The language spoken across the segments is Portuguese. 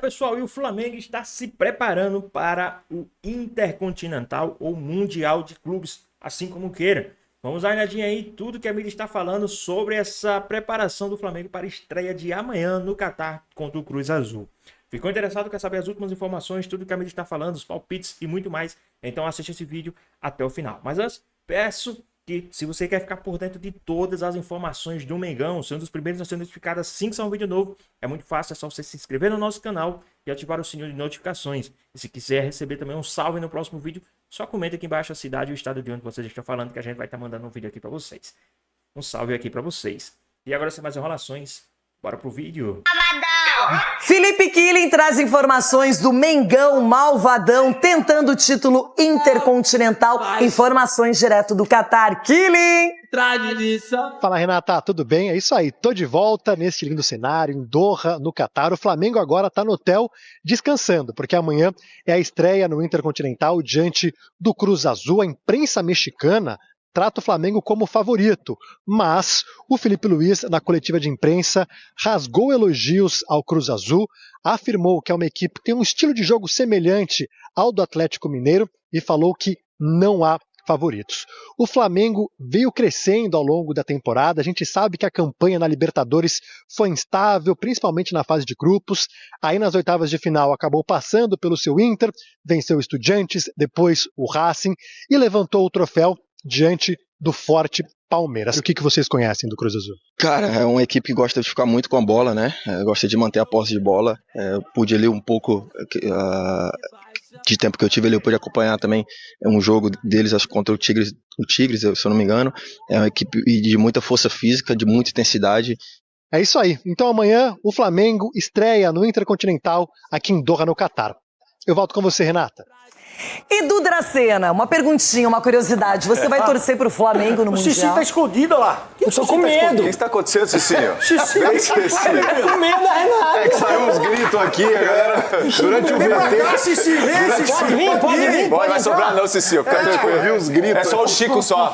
Pessoal, e o Flamengo está se preparando para o Intercontinental ou Mundial de Clubes, assim como queira. Vamos dar uma olhadinha aí tudo que a mídia está falando sobre essa preparação do Flamengo para a estreia de amanhã no Catar contra o Cruz Azul. Ficou interessado? Quer saber as últimas informações, tudo que a mídia está falando, os palpites e muito mais? Então assiste esse vídeo até o final. Mas antes, peço que, se você quer ficar por dentro de todas as informações do Mengão, sendo um dos primeiros a ser notificado assim que sair um vídeo novo, é muito fácil, é só você se inscrever no nosso canal e ativar o sininho de notificações. E se quiser receber também um salve no próximo vídeo, só comenta aqui embaixo a cidade e o estado de onde vocês estão falando, que a gente vai estar mandando um vídeo aqui para vocês. Um salve aqui para vocês. E agora, sem mais enrolações, bora pro vídeo. Felipe Killing traz informações do Mengão malvadão tentando o título intercontinental. Informações direto do Catar. Killing! Tradição. Fala, Renata, tudo bem? É isso aí, tô de volta neste lindo cenário em Doha, no Catar. O Flamengo agora tá no hotel descansando, porque amanhã é a estreia no Intercontinental diante do Cruz Azul. A imprensa mexicana trata o Flamengo como favorito, mas o Felipe Luiz, na coletiva de imprensa, rasgou elogios ao Cruz Azul, afirmou que é uma equipe que tem um estilo de jogo semelhante ao do Atlético Mineiro e falou que não há favoritos. O Flamengo veio crescendo ao longo da temporada, a gente sabe que a campanha na Libertadores foi instável, principalmente na fase de grupos, aí nas oitavas de final acabou passando pelo seu Inter, venceu o Estudiantes, depois o Racing e levantou o troféu diante do forte Palmeiras. O que vocês conhecem do Cruz Azul? Cara, é uma equipe que gosta de ficar muito com a bola, né? Gosta de manter a posse de bola. Pude ali um pouco de tempo que eu tive ali, eu pude acompanhar também um jogo deles, acho que contra o Tigres, se eu não me engano. É uma equipe de muita força física, de muita intensidade. É isso aí. Então amanhã o Flamengo estreia no Intercontinental aqui em Doha, no Catar. Eu volto com você, Renata. E do Dracena, uma perguntinha, uma curiosidade. Você vai torcer pro Flamengo no Mundial? O Cicinho tá escondido lá. Eu tô com medo. O que está acontecendo, Cicinho? Cicinho, Vem, Cicinho. eu tô com medo da Renata. É que saiu uns gritos aqui, a galera, durante o Vem pra cá, VT. Cicinho, vem, Cicinho. Pode vir. Vai sobrar não, Cicinho. Fica tranquilo. Eu vi uns gritos. É só o Chico só.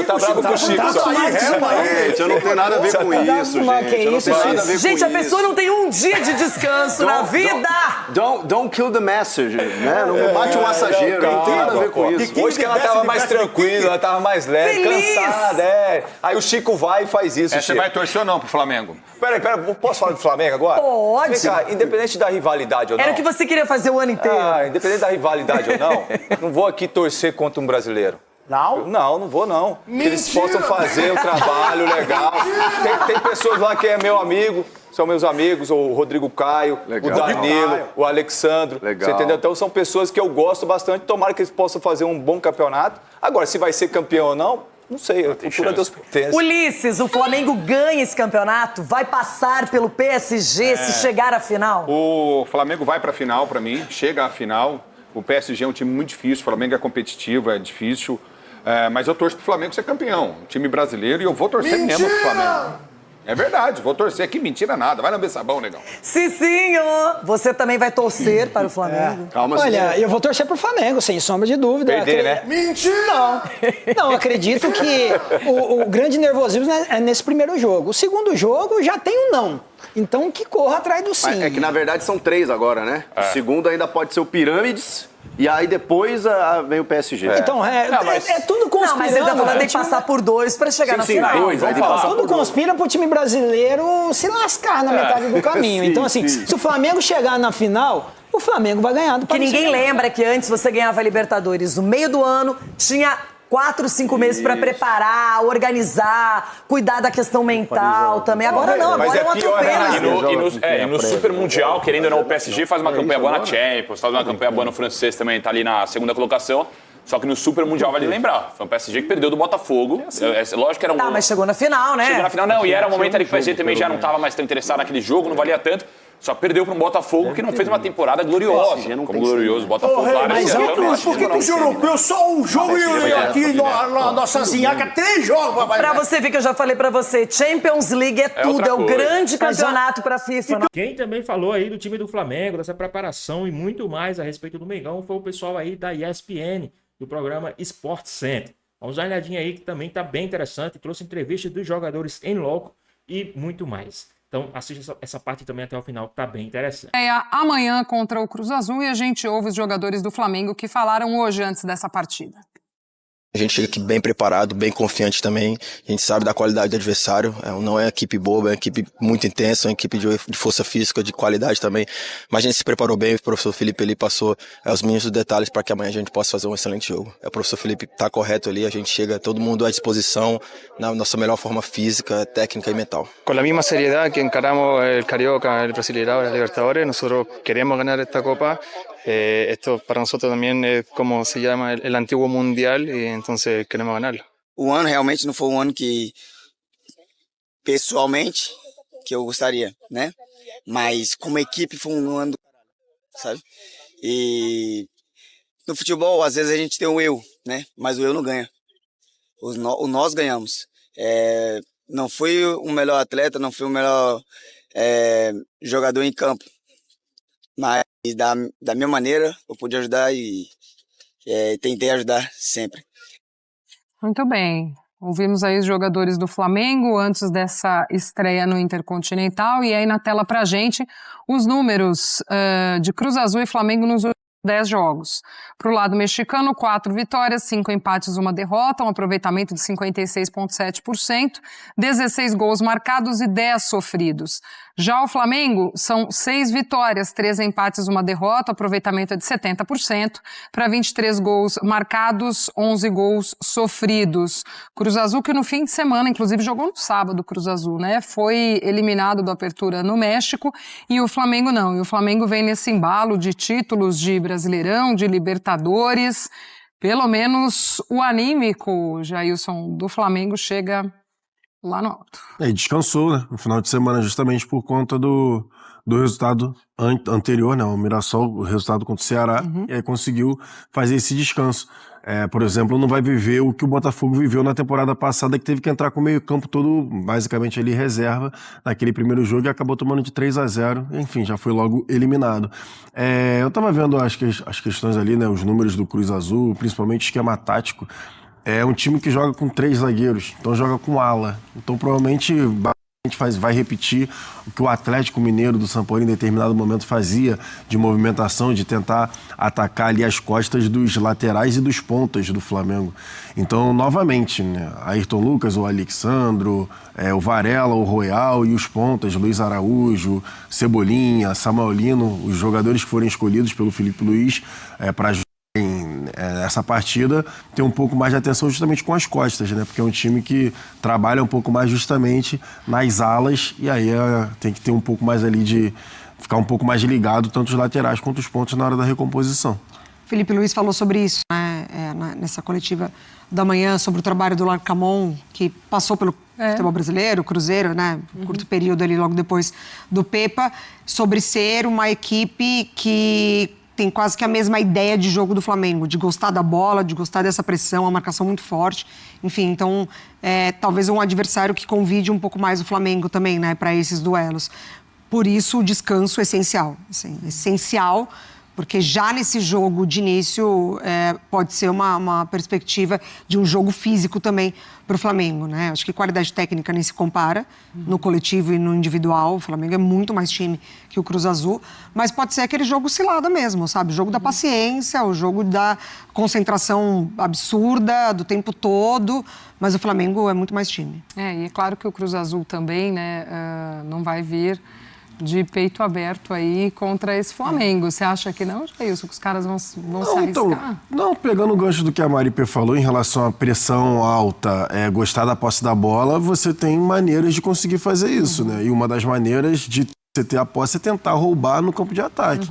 Tá bravo com o Chico só. Gente, eu não tenho nada a ver com isso, gente. Eu não tenho nada a ver com Gente, a isso. pessoa não tem um dia de descanso na vida. Don't kill the message, né? Não mate o massageiro. Não tem nada a ver com isso. Hoje que ela tava mais tranquila, ela tava mais leve, Feliz. cansada, Aí o Chico vai e faz isso, Você Chico. vai torcer ou não pro Flamengo? Peraí, posso falar do Flamengo agora? Pode. Vem cá, independente da rivalidade ou não. Era o que você queria fazer o ano inteiro. Independente da rivalidade ou não vou aqui torcer contra um brasileiro. Não? Não vou não. Que eles possam fazer um trabalho legal. Tem pessoas lá que é meu amigo, são meus amigos, o Rodrigo Caio, Legal. o Danilo, o Alexandro. Legal. Você entendeu? Então são pessoas que eu gosto bastante. Tomara que eles possam fazer um bom campeonato. Agora, se vai ser campeão ou não sei. A cultura Deus pertence. Ulisses, o Flamengo ganha esse campeonato? Vai passar pelo PSG se chegar à final? O Flamengo vai pra final, pra mim, chega à final. O PSG é um time muito difícil, o Flamengo é competitivo, é difícil. Mas eu torço pro Flamengo ser campeão, um time brasileiro, e eu vou torcer mesmo pro Flamengo. É verdade, vou torcer. Que mentira nada. Vai lamber sabão, negão. Cicinho, você também vai torcer para o Flamengo? Calma, Olha, eu vou torcer pro Flamengo, sem sombra de dúvida. Perder, né? Mentira! Não, acredito que o grande nervosismo é nesse primeiro jogo. O segundo jogo já tem um não. Então que corra atrás do sim. É que na verdade são 3 agora, né? O segundo ainda pode ser o Pirâmides. E aí depois vem o PSG. Então, é tudo conspirando. Não, mas ele tá falando que tem que passar por 2 para chegar na final. 2, aí tem que passar Tudo por 2. conspira pro time brasileiro se lascar na metade do caminho. Sim, Então, assim, sim. se o Flamengo chegar na final, o Flamengo vai ganhar do Que Paris ninguém Saint-Germain. lembra que antes você ganhava a Libertadores no meio do ano, tinha 4, 5 meses para preparar, organizar, cuidar da questão mental também. Agora não, Mas agora é um pior, né? atropelo. E no Super Mundial, querendo ou não, o PSG faz uma campanha boa na Champions, faz uma campanha boa no francês também, tá ali na segunda colocação. Só que no Super Mundial, vale lembrar, foi o PSG que perdeu do Botafogo. Lógico que era um... Tá, mas chegou na final, né? Chegou na final, não, e era um momento ali que o PSG também já não estava mais tão interessado naquele jogo, não valia tanto. Só perdeu para um Botafogo que não fez uma temporada gloriosa. Como glorioso, Botafogo, claro. mas esse ano, eu não acho Por que os europeus só um jogo e aqui na nossa zinhaca 3 jogos, papai? Pra você ver que eu já falei pra você, Champions League é tudo, outra é o coisa. grande campeonato pra FIFA. Quem também falou aí do time do Flamengo, dessa preparação e muito mais a respeito do Mengão, foi o pessoal aí da ESPN, do programa Sport Center. Vamos dar uma olhadinha aí que também tá bem interessante, trouxe entrevistas dos jogadores em loco e muito mais. Então assista essa parte também até o final, que tá bem interessante. Amanhã contra o Cruz Azul e a gente ouve os jogadores do Flamengo que falaram hoje antes dessa partida. A gente chega aqui bem preparado, bem confiante também. A gente sabe da qualidade do adversário. Não é uma equipe boba, é uma equipe muito intensa, uma equipe de força física, de qualidade também. Mas a gente se preparou bem, o professor Felipe ali passou os mínimos detalhes para que amanhã a gente possa fazer um excelente jogo. O professor Felipe está correto ali, a gente chega todo mundo à disposição, na nossa melhor forma física, técnica e mental. Com a mesma seriedade que encaramos o Carioca, o Brasileirão, a Libertadores, nós queremos ganhar esta Copa. Esto para nosotros también es como se llama el antiguo mundial y entonces queremos ganarlo. O ano realmente não foi um ano que pessoalmente que eu gostaria, né? Mas como equipe foi um ano do caralho, sabe? E no futebol às vezes a gente tem o eu, né? Mas o eu não ganha. O nós ganhamos. Não fui o melhor atleta, não fui o melhor jogador em campo. Mas da minha maneira eu pude ajudar e tentei ajudar sempre. Muito bem. Ouvimos aí os jogadores do Flamengo antes dessa estreia no Intercontinental e aí na tela pra gente os números de Cruz Azul e Flamengo nos 10 jogos. Para o lado mexicano, 4 vitórias, 5 empates, 1 derrota, um aproveitamento de 56,7%, 16 gols marcados e 10 sofridos. Já o Flamengo são 6 vitórias, 3 empates, 1 derrota, aproveitamento é de 70%, para 23 gols marcados, 11 gols sofridos. Cruz Azul que no fim de semana, inclusive jogou no sábado, Cruz Azul, né? Foi eliminado do Apertura no México e o Flamengo não. E o Flamengo vem nesse embalo de títulos de Brasileirão, de Libertadores. Pelo menos o anímico, Jailson, do Flamengo chega lá no alto. E descansou, né? No final de semana, justamente por conta do resultado anterior, né? O Mirassol, o resultado contra o Ceará, e aí conseguiu fazer esse descanso. Por exemplo, não vai viver o que o Botafogo viveu na temporada passada, que teve que entrar com o meio-campo todo, basicamente ali reserva, naquele primeiro jogo e acabou tomando de 3-0, enfim, já foi logo eliminado. Eu tava vendo as questões ali, né? Os números do Cruz Azul, principalmente o esquema tático. É um time que joga com 3 zagueiros, então joga com ala. Então provavelmente vai repetir o que o Atlético Mineiro do Sampaoli em determinado momento fazia de movimentação, de tentar atacar ali as costas dos laterais e dos pontas do Flamengo. Então, novamente, né, Ayrton Lucas, o Alexandro, o Varela, o Royal e os pontas, Luiz Araújo, Cebolinha, Samuel Lino, os jogadores que foram escolhidos pelo Felipe Luiz para essa partida tem um pouco mais de atenção justamente com as costas, né? Porque é um time que trabalha um pouco mais justamente nas alas e aí tem que ter um pouco mais ali de ficar um pouco mais ligado tanto os laterais quanto os pontos na hora da recomposição. Felipe Luiz falou sobre isso, né? Nessa coletiva da manhã, sobre o trabalho do Larcamon, que passou pelo futebol brasileiro, Cruzeiro, né? Curto período ali logo depois do Pepa, sobre ser uma equipe que tem quase que a mesma ideia de jogo do Flamengo, de gostar da bola, de gostar dessa pressão, a marcação muito forte. Enfim, então, talvez um adversário que convide um pouco mais o Flamengo também, né, para esses duelos. Por isso, o descanso é essencial. Assim, essencial, porque já nesse jogo de início pode ser uma perspectiva de um jogo físico também para o Flamengo, né? Acho que qualidade técnica nem se compara no coletivo e no individual. O Flamengo é muito mais time que o Cruz Azul, mas pode ser aquele jogo cilada mesmo, sabe? O jogo da paciência, o jogo da concentração absurda do tempo todo, mas o Flamengo é muito mais time. E é claro que o Cruz Azul também, né, não vai vir de peito aberto aí contra esse Flamengo. Você acha que não, Jailson, que os caras vão se arriscar? Então, não, pegando o gancho do que a Maripê falou em relação à pressão alta, gostar da posse da bola, você tem maneiras de conseguir fazer isso, né? E uma das maneiras de você ter a posse é tentar roubar no campo de ataque.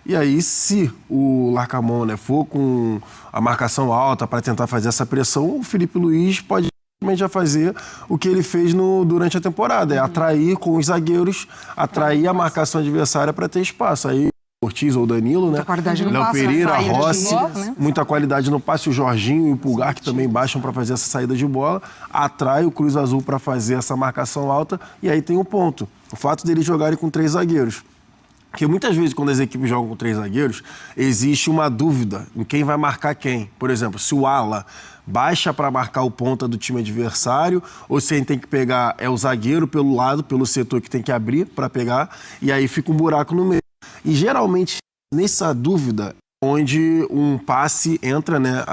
E aí, se o Larcamon, né, for com a marcação alta para tentar fazer essa pressão, o Felipe Luiz pode já fazer o que ele fez durante a temporada, atrair com os zagueiros, atrair a marcação adversária para ter espaço. Aí Ortiz ou Danilo, né? Léo Pereira, Rossi, muita qualidade no passe, o Jorginho e o Pulgar, que também baixam para fazer essa saída de bola, atrai o Cruz Azul para fazer essa marcação alta e aí tem um ponto. O fato deles jogarem com 3 zagueiros. Porque muitas vezes, quando as equipes jogam com 3 zagueiros, existe uma dúvida em quem vai marcar quem. Por exemplo, se o ala baixa para marcar o ponta do time adversário, ou se ele tem que pegar o zagueiro pelo lado, pelo setor que tem que abrir para pegar, e aí fica um buraco no meio. E geralmente, nessa dúvida, onde um passe entra, né,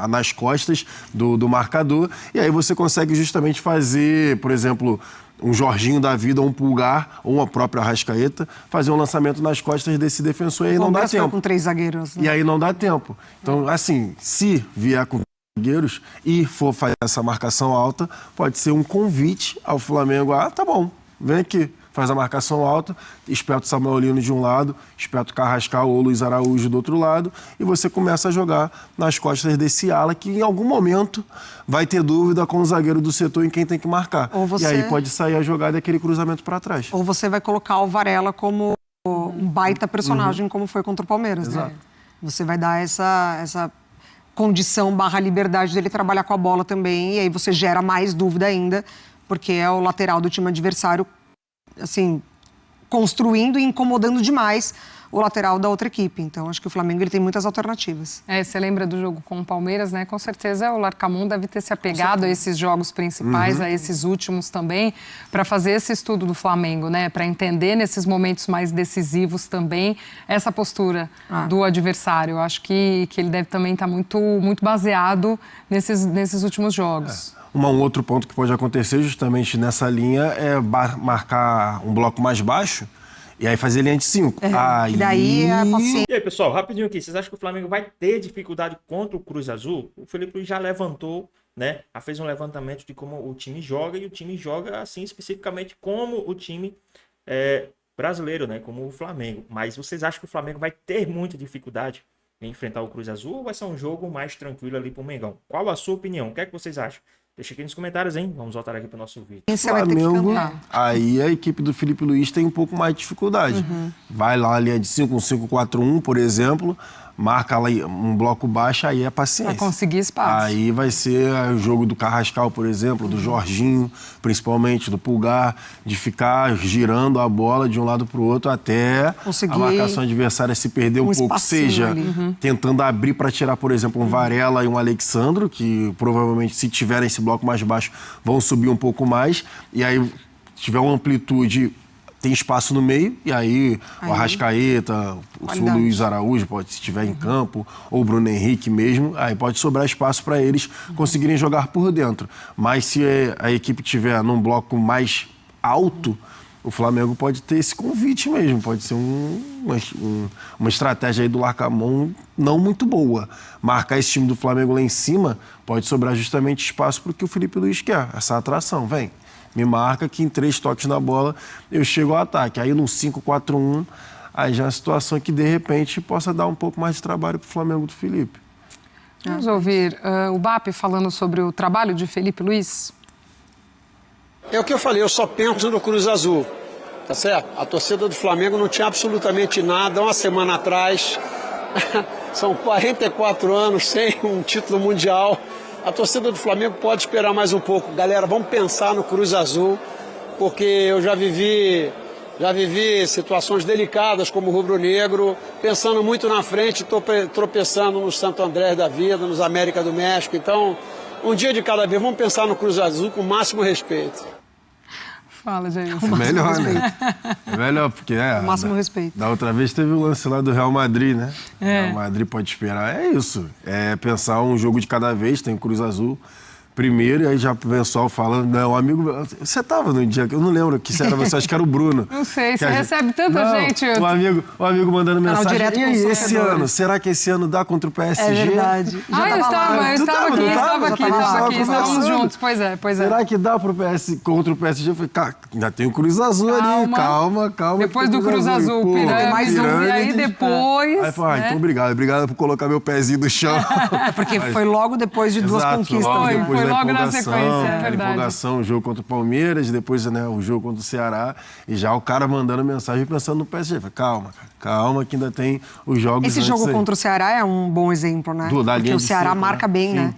nas costas do marcador, e aí você consegue justamente fazer, por exemplo, um Jorginho da vida, um Pulgar, ou uma própria Arrascaeta, fazer um lançamento nas costas desse defensor, e aí não dá tempo. Com 3 zagueiros. Né? E aí não dá tempo. Então, assim, se vier com zagueiros e for fazer essa marcação alta, pode ser um convite ao Flamengo. Tá bom, vem aqui. Faz a marcação alta, espeta o Samuel Lino de um lado, espeta o Carrascal ou o Luiz Araújo do outro lado, e você começa a jogar nas costas desse ala que em algum momento vai ter dúvida com o zagueiro do setor em quem tem que marcar. E aí pode sair a jogada e aquele cruzamento para trás. Ou você vai colocar o Varela como um baita personagem, como foi contra o Palmeiras. Exato. Né? Você vai dar essa condição / liberdade dele trabalhar com a bola também, e aí você gera mais dúvida ainda, porque é o lateral do time adversário assim, construindo e incomodando demais o lateral da outra equipe. Então, acho que o Flamengo ele tem muitas alternativas. Você lembra do jogo com o Palmeiras, né? Com certeza o Larcamón deve ter se apegado a esses jogos principais, a esses últimos também, para fazer esse estudo do Flamengo, né? Para entender nesses momentos mais decisivos também essa postura do adversário. Eu acho que ele deve também estar muito baseado nesses últimos jogos. Um outro ponto que pode acontecer justamente nessa linha é marcar um bloco mais baixo e aí fazer linha de 5. E daí é paciência. E aí, pessoal, rapidinho aqui. Vocês acham que o Flamengo vai ter dificuldade contra o Cruz Azul? O Felipe Luiz já levantou, né? Já fez um levantamento de como o time joga, e o time joga assim especificamente como o time brasileiro, né? Como o Flamengo. Mas vocês acham que o Flamengo vai ter muita dificuldade em enfrentar o Cruz Azul ou vai ser um jogo mais tranquilo ali pro Mengão? Qual a sua opinião? O que é que vocês acham? Deixa aqui nos comentários, hein? Vamos voltar aqui para o nosso vídeo. Flamengo, aí a equipe do Felipe Luiz tem um pouco mais de dificuldade. Vai lá a linha de 5, um 5-4-1, por exemplo, marca lá um bloco baixo, aí é paciência. Vai conseguir espaço. Aí vai ser o jogo do Carrascal, por exemplo, do Jorginho, principalmente do Pulgar, de ficar girando a bola de um lado para o outro até a marcação adversária se perder um pouco, seja tentando abrir para tirar, por exemplo, um Varela e um Alexandro, que provavelmente, se tiverem esse bloco mais baixo, vão subir um pouco mais, e aí tiver uma amplitude, tem espaço no meio, e aí o Arrascaeta, o Luiz Araújo, pode, se estiver em campo, ou o Bruno Henrique mesmo, aí pode sobrar espaço para eles conseguirem jogar por dentro. Mas se a equipe tiver num bloco mais alto, o Flamengo pode ter esse convite mesmo, pode ser uma estratégia aí do Larcamón não muito boa. Marcar esse time do Flamengo lá em cima pode sobrar justamente espaço para o que o Felipe Luiz quer, essa atração, vem. Me marca que em 3 toques na bola eu chego ao ataque. Aí num 5-4-1, aí já é uma situação que de repente possa dar um pouco mais de trabalho para o Flamengo do Felipe. Vamos ouvir o BAP falando sobre o trabalho de Felipe Luiz. É o que eu falei, eu só penso no Cruz Azul, tá certo? A torcida do Flamengo não tinha absolutamente nada. Uma semana atrás, são 44 anos sem um título mundial. A torcida do Flamengo pode esperar mais um pouco. Galera, vamos pensar no Cruz Azul, porque eu já vivi situações delicadas como rubro-negro, pensando muito na frente, tropeçando no Santo André da vida, nos América do México. Então, um dia de cada vez, vamos pensar no Cruz Azul com o máximo respeito. Fala, Jair. É melhor, né? É melhor, porque o máximo respeito. Da outra vez teve o lance lá do Real Madrid, né? O Real Madrid pode esperar. É isso. É pensar um jogo de cada vez, tem o Cruz Azul primeiro, e aí já o pessoal falando, não, amigo, você tava no dia, eu não lembro que era você, acho que era o Bruno. Não sei, você recebe tanta gente. O amigo mandando mensagem, e aí, esse ano, será que esse ano dá contra o PSG? É verdade. Eu estava aqui, estávamos juntos, pois é. Será que dá contra o PSG? Eu falei, cara, ainda tem o Cruz Azul ali, calma. Depois do Cruz Azul, Pirâmide, e aí depois... Aí falei, então obrigado por colocar meu pezinho no chão. Porque foi logo depois de 2 conquistas. Depois logo na empolgação, sequência, é verdade. empolgação, o jogo contra o Palmeiras, depois, né, o jogo contra o Ceará, e já o cara mandando mensagem pensando no PSG. Falei, calma, cara, calma que ainda tem os jogos Esse jogo contra o Ceará é um bom exemplo, né? Porque o Ceará marca bem, né?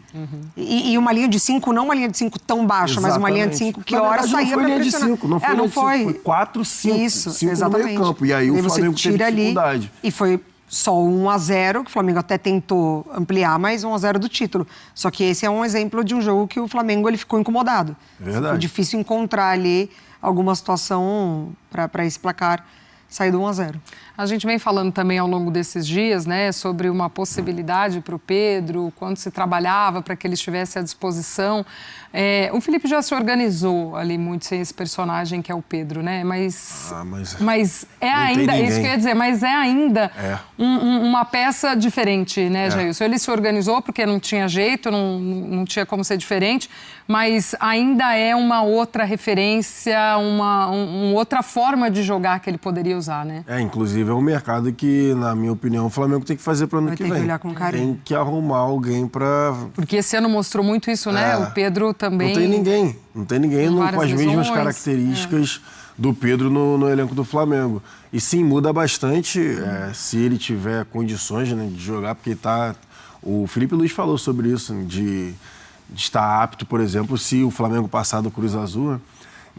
E uma linha de 5, não uma linha de 5 tão baixa, mas uma linha de 5 que hora saía pra pressionar. Não foi linha de 5, não foi linha de 5, foi 4, 5. Isso, 5 exatamente. no meio campo. E aí o Flamengo teve dificuldade. Ali, e foi só 1-0, que o Flamengo até tentou ampliar, mas 1-0 do título. Só que esse é um exemplo de um jogo que o Flamengo ele ficou incomodado. Verdade. Foi difícil encontrar ali alguma situação para esse placar sair do 1-0. A gente vem falando também ao longo desses dias, né, sobre uma possibilidade para o Pedro, quando se trabalhava para que ele estivesse à disposição. O Felipe já se organizou ali muito sem esse personagem que é o Pedro, né? Mas é ainda, isso que eu ia dizer, mas é ainda uma peça diferente, né, Jailson? Ele se organizou porque não tinha jeito, não tinha como ser diferente, mas ainda é uma outra referência, uma outra forma de jogar que ele poderia usar, né? Inclusive é um mercado que, na minha opinião, o Flamengo tem que fazer para o ano que vem. Tem que olhar com carinho. Tem que arrumar alguém para... Porque esse ano mostrou muito isso, né? O Pedro também... Não tem ninguém com as mesmas características do Pedro no elenco do Flamengo. E sim, muda bastante se ele tiver condições, né, de jogar, porque o Felipe Luiz falou sobre isso, de estar apto, por exemplo, se o Flamengo passar do Cruz Azul, né?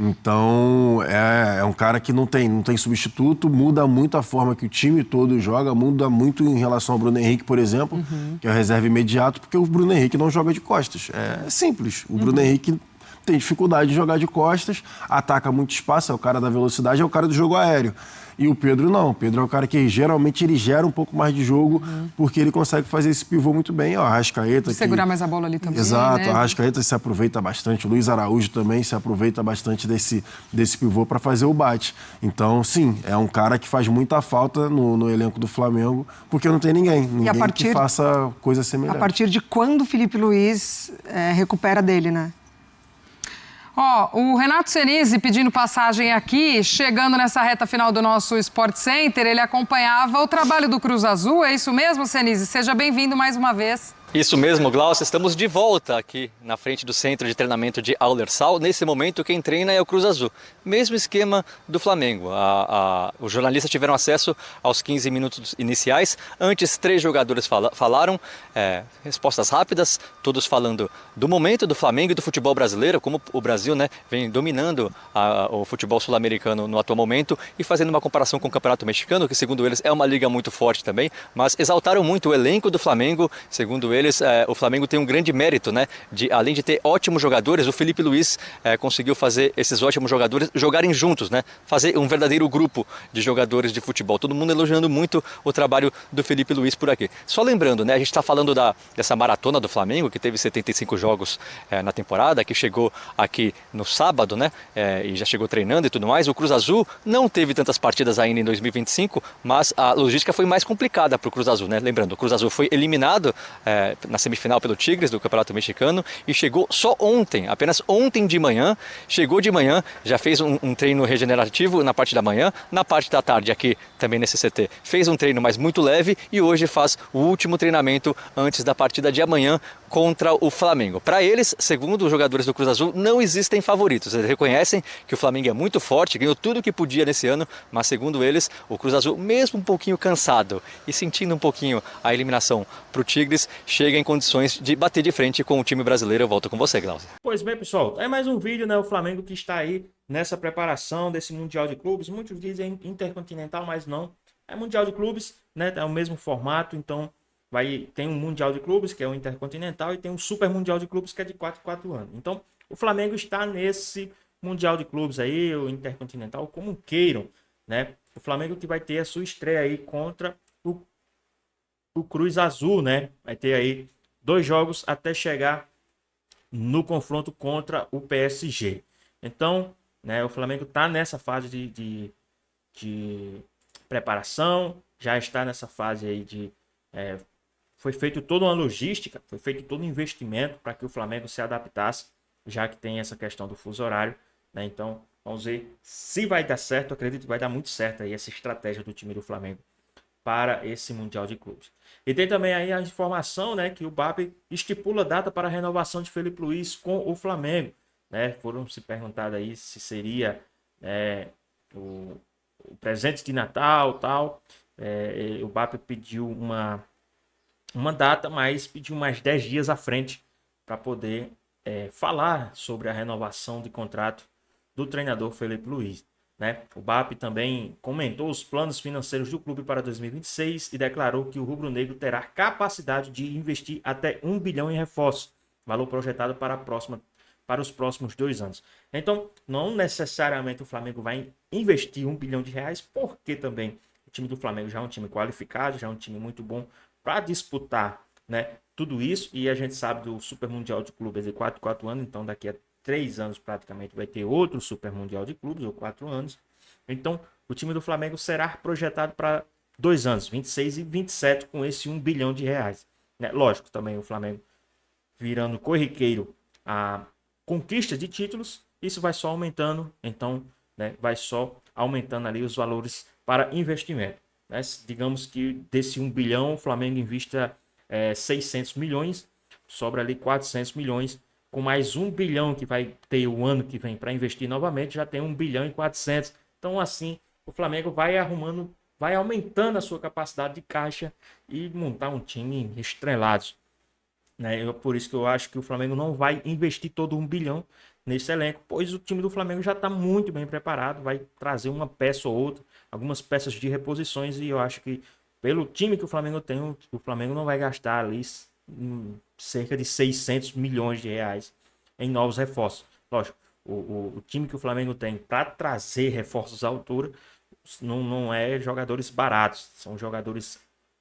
Então, é um cara que não tem substituto, muda muito a forma que o time todo joga, muda muito em relação ao Bruno Henrique, por exemplo, que é o reserva imediato, porque o Bruno Henrique não joga de costas. É simples. O Bruno Henrique tem dificuldade de jogar de costas, ataca muito espaço, é o cara da velocidade, é o cara do jogo aéreo. E o Pedro não. O Pedro é o cara que geralmente ele gera um pouco mais de jogo, porque ele consegue fazer esse pivô muito bem. O Arrascaeta... Segurar mais a bola ali também, Exato. né? O Arrascaeta se aproveita bastante. O Luiz Araújo também se aproveita bastante desse pivô para fazer o bate. Então, sim, é um cara que faz muita falta no elenco do Flamengo, porque não tem ninguém que faça coisa semelhante. A partir de quando o Felipe Luiz recupera dele, né? O Renato Senise pedindo passagem aqui, chegando nessa reta final do nosso Sport Center, ele acompanhava o trabalho do Cruz Azul, é isso mesmo, Senise? Seja bem-vindo mais uma vez. Isso mesmo, Glaucia, estamos de volta aqui na frente do centro de treinamento de Aldersal. Nesse momento, quem treina é o Cruz Azul. Mesmo esquema do Flamengo. Os jornalistas tiveram acesso aos 15 minutos iniciais. Antes, 3 jogadores falaram, respostas rápidas, todos falando do momento do Flamengo e do futebol brasileiro, como o Brasil, né, vem dominando o futebol sul-americano no atual momento e fazendo uma comparação com o Campeonato Mexicano, que segundo eles é uma liga muito forte também, mas exaltaram muito o elenco do Flamengo, segundo eles, o Flamengo tem um grande mérito, né? Além de ter ótimos jogadores, o Felipe Luiz conseguiu fazer esses ótimos jogadores jogarem juntos, né? Fazer um verdadeiro grupo de jogadores de futebol. Todo mundo elogiando muito o trabalho do Felipe Luiz por aqui. Só lembrando, né? A gente está falando dessa maratona do Flamengo, que teve 75 jogos na temporada, que chegou aqui no sábado, né? E já chegou treinando e tudo mais. O Cruz Azul não teve tantas partidas ainda em 2025, mas a logística foi mais complicada para o Cruz Azul, né? Lembrando, o Cruz Azul foi eliminado na semifinal pelo Tigres do Campeonato Mexicano e chegou só ontem, apenas ontem de manhã, chegou de manhã, já fez um treino regenerativo na parte da manhã, na parte da tarde aqui também nesse CT, fez um treino mais muito leve e hoje faz o último treinamento antes da partida de amanhã contra o Flamengo. Para eles, segundo os jogadores do Cruz Azul, não existem favoritos. Eles reconhecem que o Flamengo é muito forte, ganhou tudo o que podia nesse ano, mas segundo eles, o Cruz Azul, mesmo um pouquinho cansado e sentindo um pouquinho a eliminação para o Tigres, chega em condições de bater de frente com o time brasileiro. Eu volto com você, Glaucia. Pois bem, pessoal, é mais um vídeo, né? O Flamengo que está aí nessa preparação desse Mundial de Clubes. Muitos dizem Intercontinental, mas não. É Mundial de Clubes, né? É o mesmo formato, então tem um Mundial de Clubes, que é o Intercontinental, e tem um Super Mundial de Clubes, que é de 4 em 4 anos. Então, o Flamengo está nesse Mundial de Clubes aí, o Intercontinental, como queiram, né? O Flamengo que vai ter a sua estreia aí contra o Cruz Azul, né? Vai ter aí 2 jogos até chegar no confronto contra o PSG. Então, né, o Flamengo está nessa fase de preparação, já está nessa fase aí foi feito toda uma logística, foi feito todo um investimento para que o Flamengo se adaptasse, já que tem essa questão do fuso horário, né? Então, vamos ver se vai dar certo. Eu acredito que vai dar muito certo aí essa estratégia do time do Flamengo para esse Mundial de Clubes. E tem também aí a informação, né, que o BAP estipula data para a renovação de Felipe Luiz com o Flamengo. Né? Foram se perguntado aí se seria o presente de Natal, tal. O BAP pediu uma data, mas pediu mais 10 dias à frente para poder falar sobre a renovação de contrato do treinador Felipe Luiz. Né? O BAP também comentou os planos financeiros do clube para 2026 e declarou que o rubro-negro terá capacidade de investir até 1 bilhão em reforços, valor projetado para os próximos 2 anos. Então, não necessariamente o Flamengo vai investir 1 bilhão de reais, porque também o time do Flamengo já é um time qualificado, já é um time muito bom para disputar, né, tudo isso. E a gente sabe do Super Mundial de Clubes de 4 anos, então daqui a 3 anos praticamente vai ter outro Super Mundial de Clubes, ou 4 anos. Então, o time do Flamengo será projetado para 2 anos, 26 e 27, com esse 1 bilhão de reais. Né? Lógico, também o Flamengo virando corriqueiro a conquista de títulos, isso vai só aumentando, então, né, vai só aumentando ali os valores para investimento. Né? Digamos que desse 1 bilhão, o Flamengo invista 600 milhões, sobra ali 400 milhões, com mais 1 bilhão que vai ter o ano que vem para investir novamente, já tem 1 bilhão e 400. Então, assim, o Flamengo vai aumentando a sua capacidade de caixa e montar um time estrelado. Né? Por isso que eu acho que o Flamengo não vai investir todo 1 bilhão nesse elenco, pois o time do Flamengo já está muito bem preparado, vai trazer uma peça ou outra, algumas peças de reposições, e eu acho que pelo time que o Flamengo tem, o Flamengo não vai gastar ali cerca de 600 milhões de reais em novos reforços. Lógico, o time que o Flamengo tem para trazer reforços à altura não é jogadores baratos, são jogadores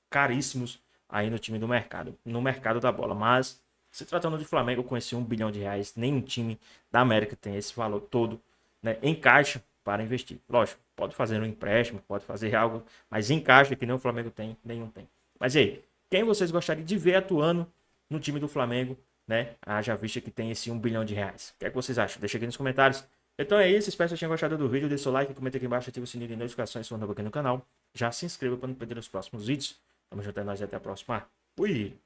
caríssimos aí no time do mercado, no mercado da bola. Mas se tratando de Flamengo, com esse 1 bilhão de reais, nenhum time da América tem esse valor todo, né, em caixa para investir. Lógico, pode fazer um empréstimo, pode fazer algo, mas em caixa, que nem o Flamengo tem, nenhum tem. Mas e aí, quem vocês gostariam de ver atuando no time do Flamengo, né? Já vista que tem esse 1 bilhão de reais. O que é que vocês acham? Deixa aqui nos comentários. Então é isso, espero que vocês tenham gostado do vídeo. Deixa seu like, comenta aqui embaixo, ativa o sininho de notificações se for novo aqui no canal. Já se inscreva para não perder os próximos vídeos. Tamo junto, é nóis e até a próxima. Fui!